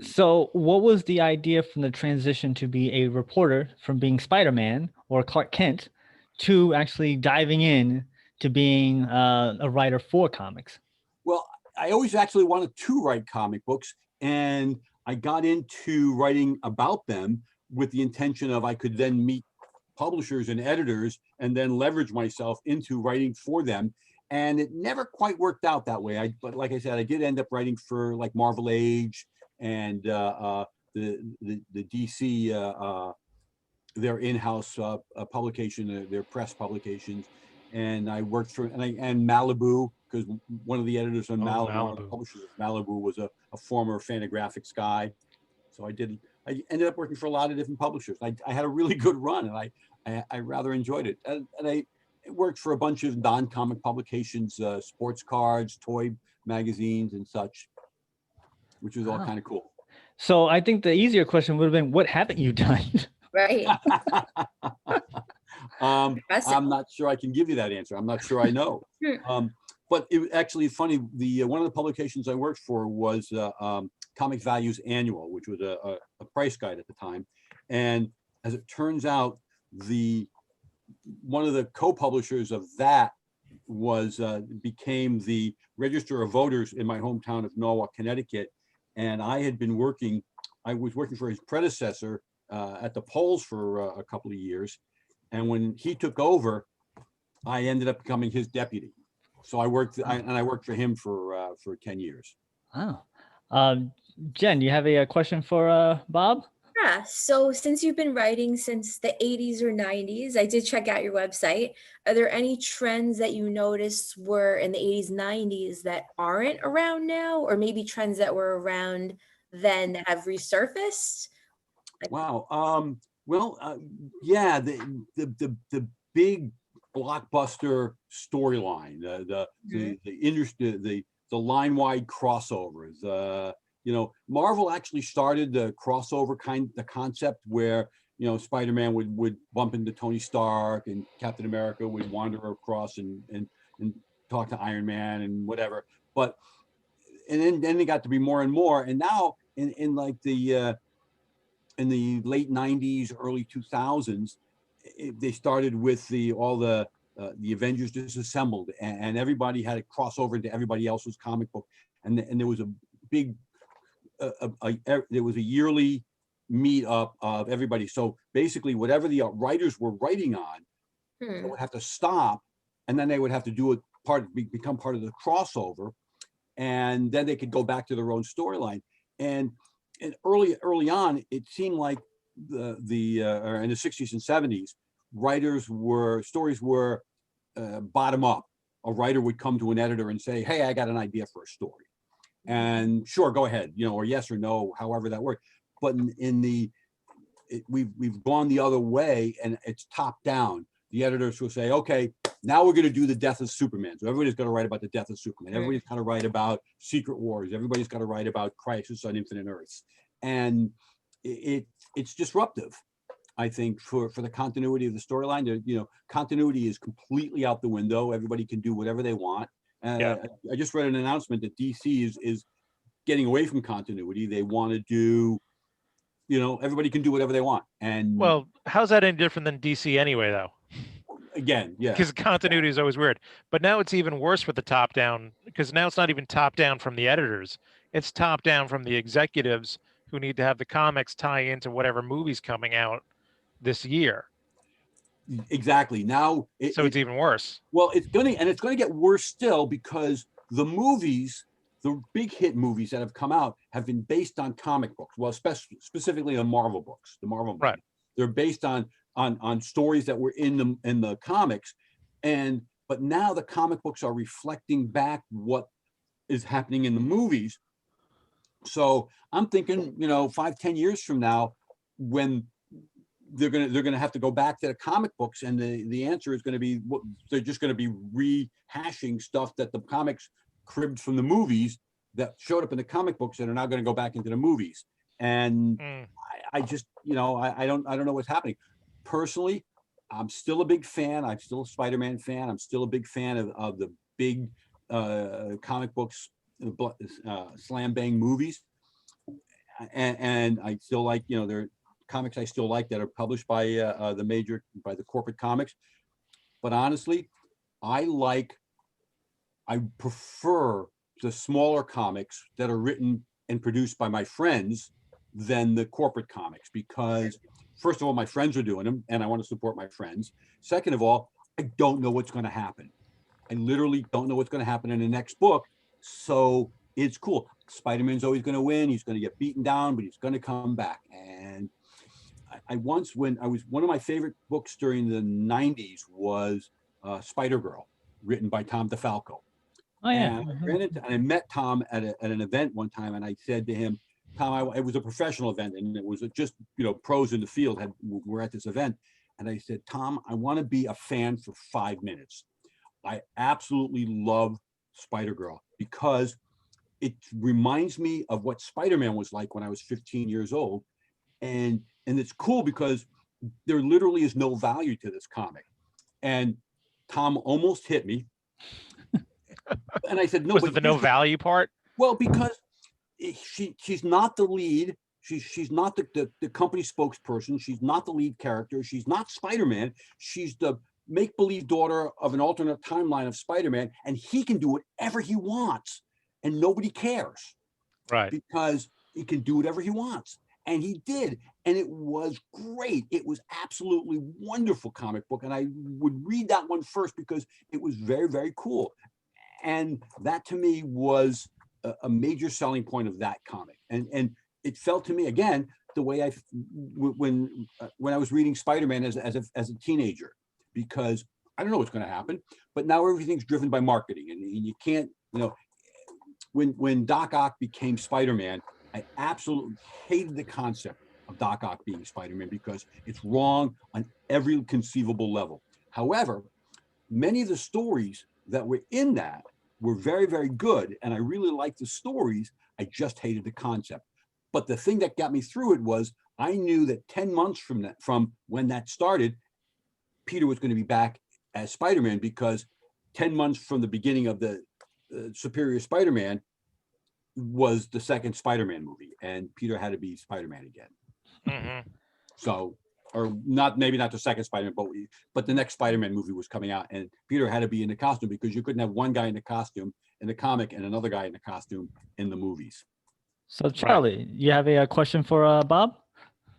Speaker 1: So what was the idea from the transition to be a reporter from being Spider-Man or Clark Kent to actually diving in to being a writer for comics?
Speaker 5: Well, I always actually wanted to write comic books, and I got into writing about them with the intention of I could then meet publishers and editors and then leverage myself into writing for them. And it never quite worked out that way. But like I said, I did end up writing for like Marvel Age and the DC, their in-house publication, their press publications. And I worked for, and Malibu, because one of the editors on Malibu, one of the publishers of Malibu was a former Fantagraphics guy. So I ended up working for a lot of different publishers. I had a really good run, and I rather enjoyed it. And I worked for a bunch of non-comic publications, sports cards, toy magazines, and such, which was all kind of cool.
Speaker 1: So I think the easier question would have been, what haven't you done?
Speaker 6: Right.
Speaker 5: I'm not sure I can give you that answer. I'm not sure I know. But it actually funny. One of the publications I worked for was Comic Values Annual, which was a price guide at the time. And as it turns out, one of the co-publishers of that became the Register of Voters in my hometown of Norwalk, Connecticut. And I was working for his predecessor at the polls for a couple of years. And when he took over, I ended up becoming his deputy. So I worked for him for 10 years.
Speaker 1: Oh, Jen, you have a question for Bob?
Speaker 6: Yeah. So since you've been writing since the 80s or 90s, I did check out your website. Are there any trends that you noticed were in the 80s, 90s that aren't around now, or maybe trends that were around then that have resurfaced?
Speaker 5: Wow. Yeah, the big blockbuster storyline, the line-wide crossovers. Marvel actually started the crossover the concept where Spider-Man would bump into Tony Stark, and Captain America would wander across and talk to Iron Man and whatever. But then they got to be more and more, and now in the late 90s, early 2000s, they started with all the Avengers Disassembled, and everybody had to cross over into everybody else's comic book, and there was a big there was a yearly meetup of everybody. So basically, whatever the writers were writing on, they would have to stop, and then they would have to do become part of the crossover, and then they could go back to their own storyline. And early on, it seemed like in the 60s and 70s, stories were bottom up. A writer would come to an editor and say, "Hey, I got an idea for a story," and sure, go ahead, or yes or no, however that worked. But we've gone the other way, and it's top down. The editors will say, "Okay, now we're going to do the death of Superman." So everybody's got to write about the death of Superman. Everybody's got to write about Secret Wars. Everybody's got to write about Crisis on Infinite Earths, and it's disruptive, I think, for the continuity of the storyline. Continuity is completely out the window. Everybody can do whatever they want. I just read an announcement that DC is getting away from continuity. They want to do, everybody can do whatever they want. And
Speaker 3: well, how's that any different than DC anyway, though?
Speaker 5: Again, yeah.
Speaker 3: Because continuity is always weird. But now it's even worse with the top down, because now it's not even top down from the editors. It's top down from the executives who need to have the comics tie into whatever movie's coming out this year.
Speaker 5: Exactly. Now
Speaker 3: it's even worse.
Speaker 5: Well, it's going to get worse still, because the movies, the big hit movies that have come out, have been based on comic books. Well, specifically on Marvel books. The Marvel books.
Speaker 3: Right.
Speaker 5: They're based on stories that were in the comics, but now the comic books are reflecting back what is happening in the movies. So I'm thinking, 5-10 years from now, when they're gonna have to go back to the comic books, and the answer is going to be they're just going to be rehashing stuff that the comics cribbed from the movies that showed up in the comic books and are now going to go back into the movies. And I just, I don't know what's happening. Personally, I'm still a big fan. I'm still a Spider-Man fan. I'm still a big fan of the big comic books, slam bang movies. And I still like, there are comics I still like that are published by the corporate comics. But honestly, I prefer the smaller comics that are written and produced by my friends than the corporate comics, because first of all, my friends are doing them and I want to support my friends. Second of all, I don't know what's going to happen. I literally don't know what's going to happen in the next book. So it's cool. Spider-Man's always going to win. He's going to get beaten down, but he's going to come back. And one of my favorite books during the 90s was Spider-Girl, written by Tom DeFalco.
Speaker 1: Oh yeah.
Speaker 5: And I met Tom at an event one time, and I said to him, Tom, it was a professional event, and it was just, pros in the field were at this event. And I said, Tom, I want to be a fan for 5 minutes. I absolutely love Spider-Girl because it reminds me of what Spider-Man was like when I was 15 years old. And it's cool because there literally is no value to this comic. And Tom almost hit me. And I said, no.
Speaker 3: Was it the no value part?
Speaker 5: Well, because she's not the lead. She's not the company spokesperson. She's not the lead character. She's not Spider-Man. She's the make-believe daughter of an alternate timeline of Spider-Man, and he can do whatever he wants, and nobody cares.
Speaker 3: Right.
Speaker 5: Because he can do whatever he wants. And he did. And it was great. It was absolutely wonderful comic book. And I would read that one first because it was very, very cool. And that to me was a major selling point of that comic. And it felt to me, again, the way when I was reading Spider-Man as a teenager, because I don't know what's going to happen, but now everything's driven by marketing. And you can't, when Doc Ock became Spider-Man, I absolutely hated the concept of Doc Ock being Spider-Man because it's wrong on every conceivable level. However, many of the stories that were in that were very, very good. And I really liked the stories. I just hated the concept. But the thing that got me through it was I knew that 10 months from when that started, Peter was going to be back as Spider-Man, because 10 months from the beginning of the Superior Spider-Man was the second Spider-Man movie, and Peter had to be Spider-Man again.
Speaker 3: Mm-hmm.
Speaker 5: So, or not, maybe not the second Spider-Man, but the next Spider-Man movie was coming out, and Peter had to be in the costume because you couldn't have one guy in the costume in the comic and another guy in the costume in the movies.
Speaker 1: So Charlie, you have a question for Bob?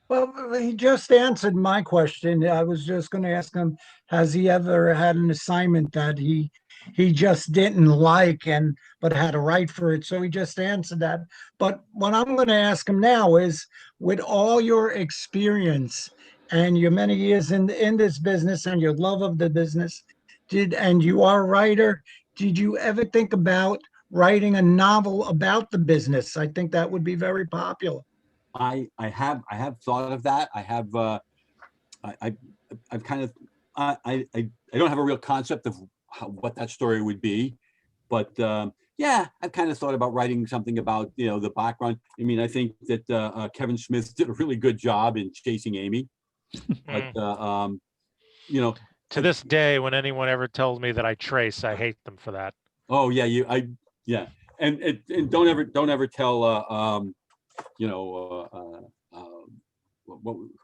Speaker 4: Well, he just answered my question. I was just going to ask him, has he ever had an assignment that he just didn't like but had to write for it? So he just answered that. But what I'm going to ask him now is, with all your experience and your many years in this business and your love of the business, and you are a writer, did you ever think about writing a novel about the business? I think that would be very popular.
Speaker 5: I have thought of that. I have I've kind of I don't have a real concept of what that story would be, but yeah, I've kind of thought about writing something about the background. I mean, I think that Kevin Smith did a really good job in Chasing Amy, but
Speaker 3: to this day, when anyone ever tells me that I trace, I hate them for that.
Speaker 5: Oh yeah, and don't ever tell who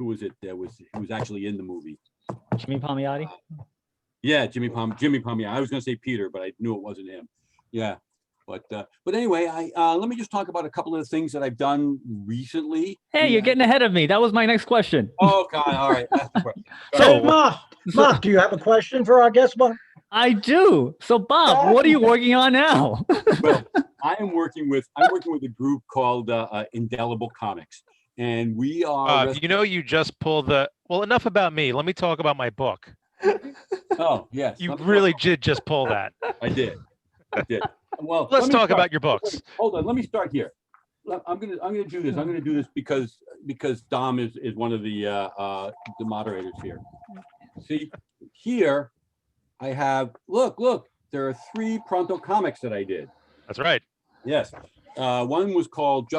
Speaker 5: was it that was actually in the movie?
Speaker 1: Jimmy Palmiotti?
Speaker 5: Yeah, Jimmy Palmiotti. I was going to say Peter, but I knew it wasn't him. Yeah, but anyway, let me just talk about a couple of the things that I've done recently.
Speaker 1: Hey, you're getting ahead of me. That was my next question.
Speaker 5: Oh God! All right.
Speaker 4: So, Mark, do you have a question for our guest, Mark?
Speaker 1: I do. So, Bob, what are you working on now?
Speaker 5: Well, I'm working with a group called Indelible Comics, and we are.
Speaker 3: You just pulled well. Enough about me. Let me talk about my book.
Speaker 5: Oh yes,
Speaker 3: you really did just pull that.
Speaker 5: I did. Well,
Speaker 3: let's talk about your books.
Speaker 5: Hold on. Let me start here. I'm gonna do this. I'm gonna do this because Dom is one of the moderators here. See, here I have, look, there are 3 Pronto comics that I did.
Speaker 3: That's right.
Speaker 5: Yes. One was called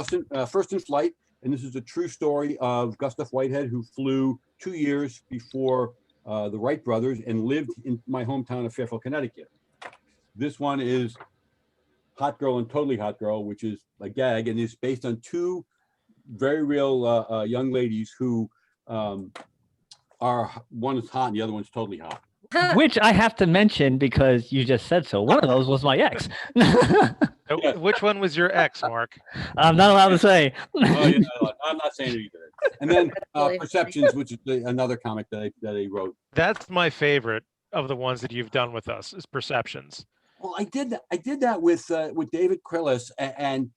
Speaker 5: First in Flight, and this is a true story of Gustav Whitehead, who flew 2 years before the Wright brothers and lived in my hometown of Fairfield, Connecticut. This one is Hot Girl and Totally Hot Girl, which is a gag, and is based on 2 very real young ladies who are, one is hot and the other one's totally hot.
Speaker 1: Which I have to mention because you just said so. One of those was my ex.
Speaker 3: Which one was your ex, Mark?
Speaker 1: I'm not allowed to say.
Speaker 5: I'm not saying it either. And then Perceptions, which is another comic that I wrote.
Speaker 3: That's my favorite of the ones that you've done with us, is Perceptions.
Speaker 5: Well, I did that with David Krillis, and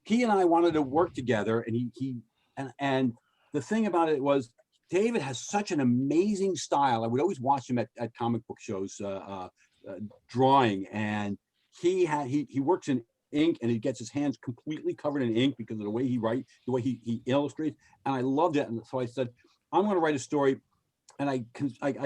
Speaker 5: he and I wanted to work together, and the thing about it was, David has such an amazing style. I would always watch him at comic book shows drawing, and he works in ink, and he gets his hands completely covered in ink because of the way he writes, the way he illustrates, and I loved it. And so I said, I'm going to write a story, and I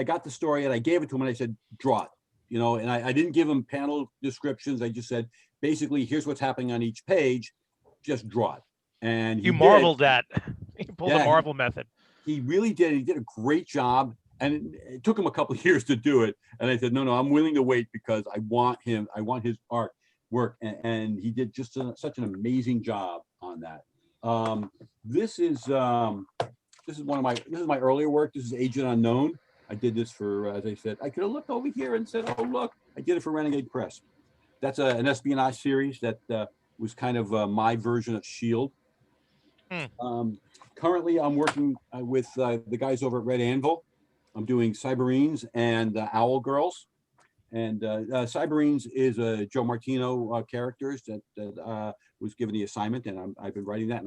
Speaker 5: got the story and I gave it to him, and I said, draw it, and I didn't give him panel descriptions. I just said, basically, here's what's happening on each page, just draw it. And
Speaker 3: you marveled at. He pulled the Marvel method.
Speaker 5: He really did. He did a great job, and it took him a couple of years to do it. And I said, no, I'm willing to wait because I want his art work. And he did just such an amazing job on that. This is my earlier work. This is Agent Unknown. I did this for, as I said, I could have looked over here and said, oh, look, I did it for Renegade Press. That's an espionage series that was kind of my version of S.H.I.E.L.D. Currently, I'm working with the guys over at Red Anvil. I'm doing Cyberines and Owl Girls. And Cyberines is a Joe Martino characters that was given the assignment, and I've been writing that.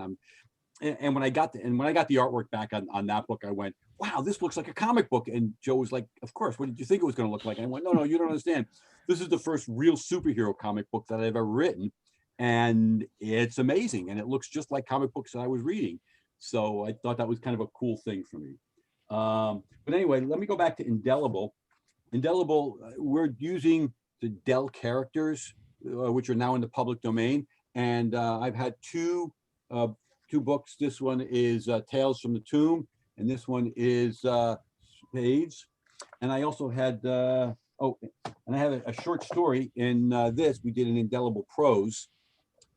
Speaker 5: And when I got the artwork back on that book, I went, wow, this looks like a comic book. And Joe was like, of course, what did you think it was going to look like? And I went, no, you don't understand. This is the first real superhero comic book that I've ever written. And it's amazing. And it looks just like comic books that I was reading. So I thought that was kind of a cool thing for me. But anyway, let me go back to Indelible. Indelible, we're using the Dell characters, which are now in the public domain. And I've had two books. This one is Tales from the Tomb, and this one is Spades. And I also had, and I have a short story in this. We did an Indelible Prose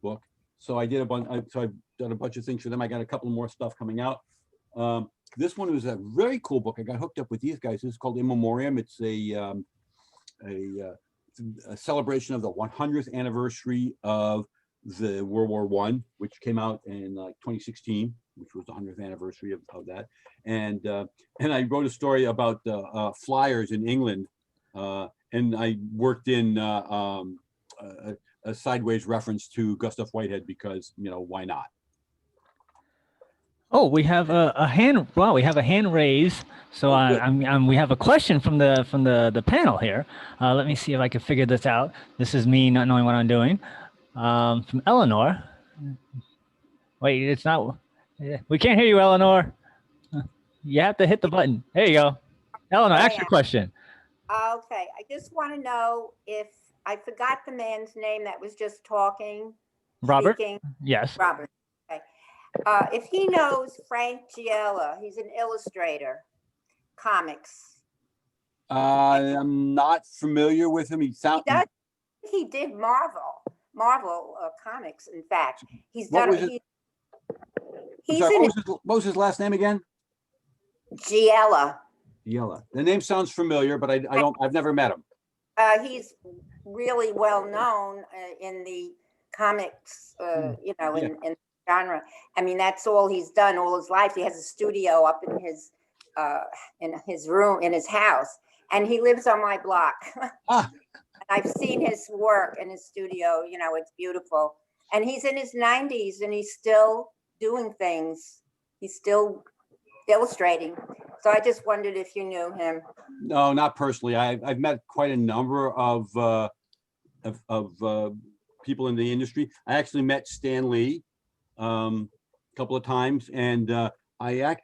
Speaker 5: book. So I did I've done a bunch of things for them. I got a couple more stuff coming out. This one was a very cool book. I got hooked up with these guys. This is called In Memoriam. It's a celebration of the 100th anniversary of the World War I, which came out in 2016, which was the 100th anniversary of that. And I wrote a story about flyers in England, and I worked in a sideways reference to Gustav Whitehead because, why not?
Speaker 1: Oh, we have a hand. Wow, we have a hand raised. So we have a question from the panel here. Let me see if I can figure this out. This is me not knowing what I'm doing. From Eleanor. Wait, it's not. We can't hear you, Eleanor. You have to hit the button. There you go. Eleanor, ask your question.
Speaker 14: Okay, I just want to know if I forgot the man's name that was just talking.
Speaker 1: Robert.
Speaker 14: Speaking.
Speaker 1: Yes.
Speaker 14: Robert. Okay. If he knows Frank Giella, he's an illustrator, comics.
Speaker 5: I'm not familiar with him. He
Speaker 14: did Marvel comics. In fact, he's done.
Speaker 5: What was his last name again?
Speaker 14: Giella.
Speaker 5: Giella. The name sounds familiar, but I've never met him.
Speaker 14: He's really well known in the comics, in the genre. I mean, that's all he's done all his life. He has a studio up in his room, in his house, and he lives on my block. I've seen his work in his studio, it's beautiful. And he's in his 90s and he's still doing things. He's still illustrating. So I just wondered if you knew him.
Speaker 5: No, not personally. I've met quite a number of people in the industry. I actually met Stan Lee a couple of times, and I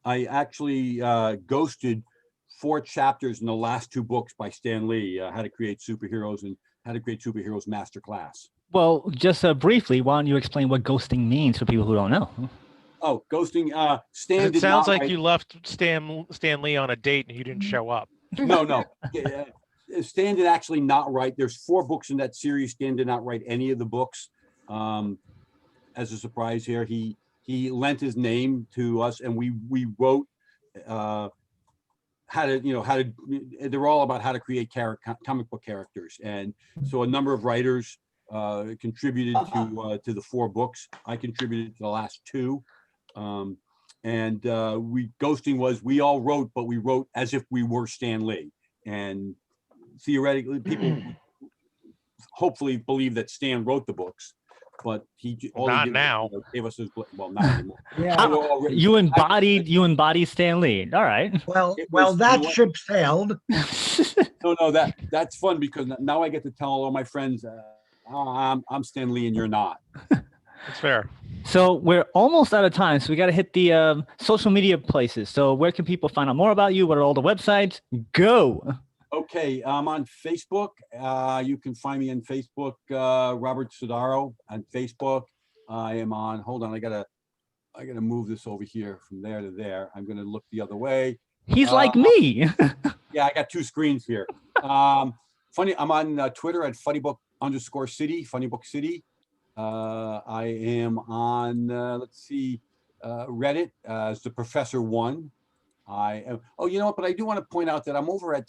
Speaker 5: actually ghosted 4 chapters in the last 2 books by Stan Lee, How to Create Superheroes and How to Create Superheroes Masterclass.
Speaker 1: Well, just briefly, why don't you explain what ghosting means for people who don't know?
Speaker 5: Oh, ghosting. Stan.
Speaker 3: It sounds like you left Stan Lee on a date and you didn't show up.
Speaker 5: No. Stan did actually not write. There's 4 books in that series. Stan did not write any of the books. As a surprise here, he lent his name to us, and we wrote they're all about how to create comic book characters, and so a number of writers contributed to the 4 books. I contributed to the last 2. Ghosting was, we all wrote, but we wrote as if we were Stan Lee, and theoretically people hopefully believe that Stan wrote the books, but
Speaker 3: not now.
Speaker 5: Gave us his, well, not anymore.
Speaker 4: Yeah.
Speaker 1: You embodied Stan Lee. All right.
Speaker 4: Well, that ship sailed.
Speaker 5: No, that's fun, because now I get to tell all my friends, I'm Stan Lee and you're not.
Speaker 3: That's fair.
Speaker 1: So we're almost out of time, so we got to hit the social media places. So where can people find out more about you? What are all the websites? Go.
Speaker 5: Okay, I'm on Facebook. You can find me on Facebook, Robert Sodaro on Facebook. I am on, hold on, I gotta move this over here from there to there. I'm gonna look the other way.
Speaker 1: He's like me.
Speaker 5: Yeah, I got 2 screens here. Funny, I'm on Twitter at funnybook_city, Funnybook City. I am on, Reddit as the Professor One. I am, you know what, but I do want to point out that I'm over at,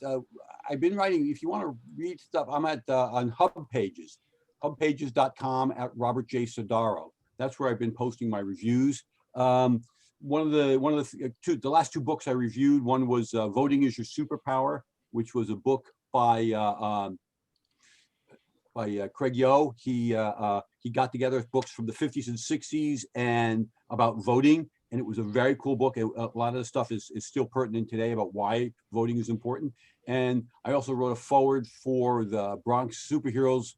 Speaker 5: I've been writing, if you want to read stuff, I'm at on Hubpages, hubpages.com at Robert J Sodaro. That's where I've been posting my reviews. The last 2 books I reviewed, one was Voting is Your Superpower, which was a book by Craig Yo. He got together books from the 50s and 60s and about voting, and it was a very cool book. A lot of the stuff is still pertinent today about why voting is important. And I also wrote a foreword for the Bronx Superheroes,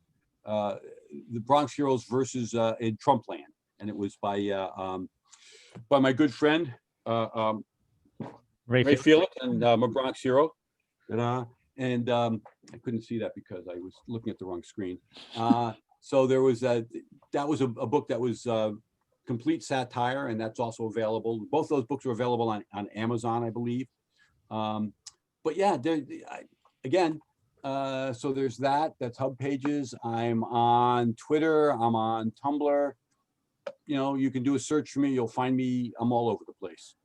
Speaker 5: the Bronx Heroes versus in Trumpland, and it was by my good friend Ray Felix and my Bronx Hero. And I couldn't see that because I was looking at the wrong screen. So there was that was a book that was complete satire, and that's also available. Both those books are available on Amazon, I believe. But yeah, again, so there's that. That's Hubpages. I'm on Twitter. I'm on Tumblr. You can do a search for me. You'll find me. I'm all over the place.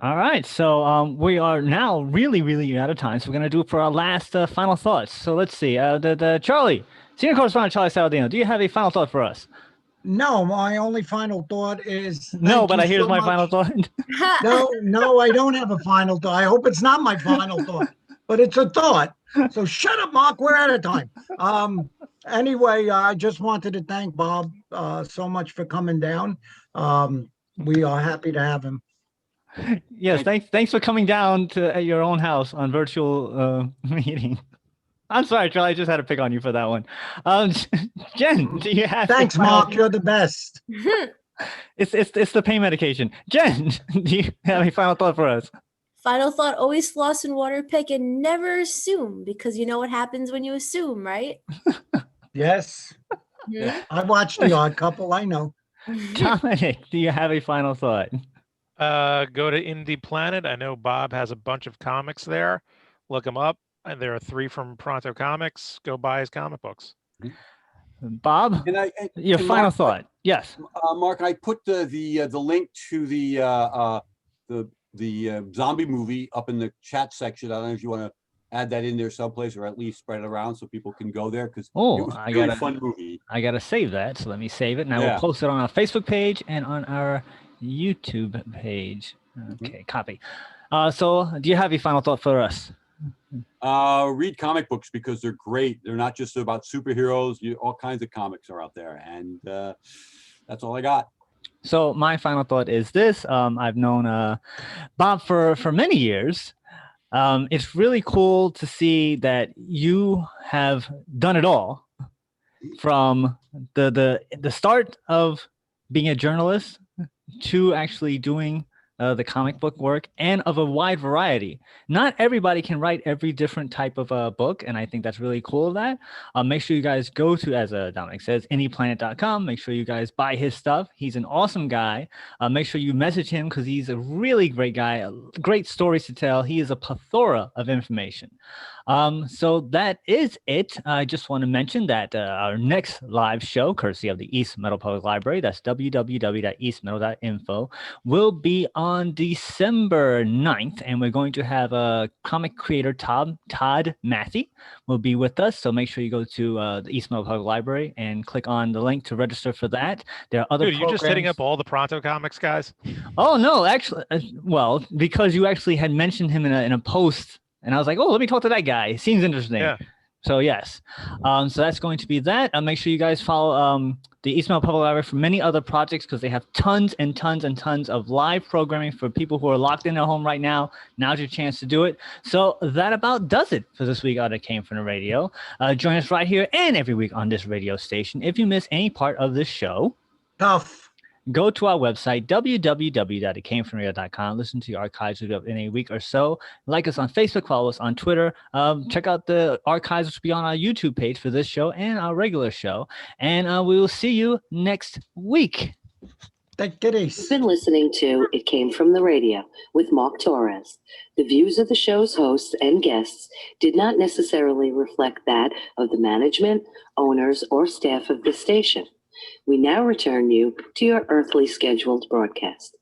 Speaker 1: All right, so we are now really out of time, so we're going to do it for our last final thoughts. So let's see, the Charlie, senior correspondent Charlie Saladino, do you have a final thought for us?
Speaker 4: No, my only final thought is...
Speaker 1: No, but here's my final thought.
Speaker 4: No, I don't have a final thought. I hope it's not my final thought, but it's a thought. So shut up, Mark, we're out of time. Anyway, I just wanted to thank Bob so much for coming down. We are happy to have him.
Speaker 1: Yes, thanks for coming down to your own house on virtual meeting. I'm sorry, Charlie, I just had to pick on you for that one. Jen, do you have...
Speaker 4: Thanks, Mark, you're the best.
Speaker 1: It's the pain medication. Jen, do you have a final thought for us?
Speaker 6: Final thought, always floss and water pick and never assume, because you know what happens when you assume, right?
Speaker 4: Yes. Yeah. I watched The Odd Couple, I know.
Speaker 1: Dominic, do you have a final thought?
Speaker 3: Go to Indie Planet. I know Bob has a bunch of comics there. Look them up. And there are 3 from Pronto Comics. Go buy his comic books.
Speaker 1: Bob, your final thought. Yes.
Speaker 5: Mark, I put the link to the zombie movie up in the chat section. I don't know if you want to add that in there someplace, or at least spread it around so people can go there, because it was a really fun movie.
Speaker 1: I gotta save that, so let me save it, and I will post it on our Facebook page and on our YouTube page. Okay, copy. So do you have a final thought for us?
Speaker 5: Read comic books, because they're great. They're not just about superheroes. All kinds of comics are out there, and that's all I got.
Speaker 1: So my final thought is this. I've known Bob for many years. It's really cool to see that you have done it all, from the start of being a journalist to actually doing the comic book work, and of a wide variety. Not everybody can write every different type of book, and I think that's really cool of that. Make sure you guys go to, as Dominic says, anyplanet.com. Make sure you guys buy his stuff. He's an awesome guy. Make sure you message him because he's a really great guy, great stories to tell. He is a plethora of information. So that is it. I just want to mention that our next live show, courtesy of the East Meadow Public Library, that's www.eastmeadow.info, will be on December 9th, and we're going to have a comic creator, Todd Matthey, will be with us. So make sure you go to the East Meadow Public Library and click on the link to register for that. There are other
Speaker 3: Dude, you're just hitting up all the Pronto Comics guys?
Speaker 1: Oh, no, actually, well, because you actually had mentioned him in a post, and I was like, oh, let me talk to that guy. Seems interesting.
Speaker 3: Yeah.
Speaker 1: So yes. So that's going to be that. Make sure you guys follow the East Meadow Public Library for many other projects, because they have tons and tons and tons of live programming for people who are locked in their home right now. Now's your chance to do it. So that about does it for this week on It Came From the Radio. Join us right here and every week on this radio station. If you miss any part of this show,
Speaker 4: tough.
Speaker 1: Go to our website, www.itcamefromradio.com. Listen to the archives in a week or so. Like us on Facebook, follow us on Twitter. Check out the archives, which will be on our YouTube page for this show and our regular show. And we will see you next week.
Speaker 2: You've been listening to It Came From the Radio with Mark Torres. The views of the show's hosts and guests did not necessarily reflect that of the management, owners, or staff of the station. We now return you to your earthly scheduled broadcast.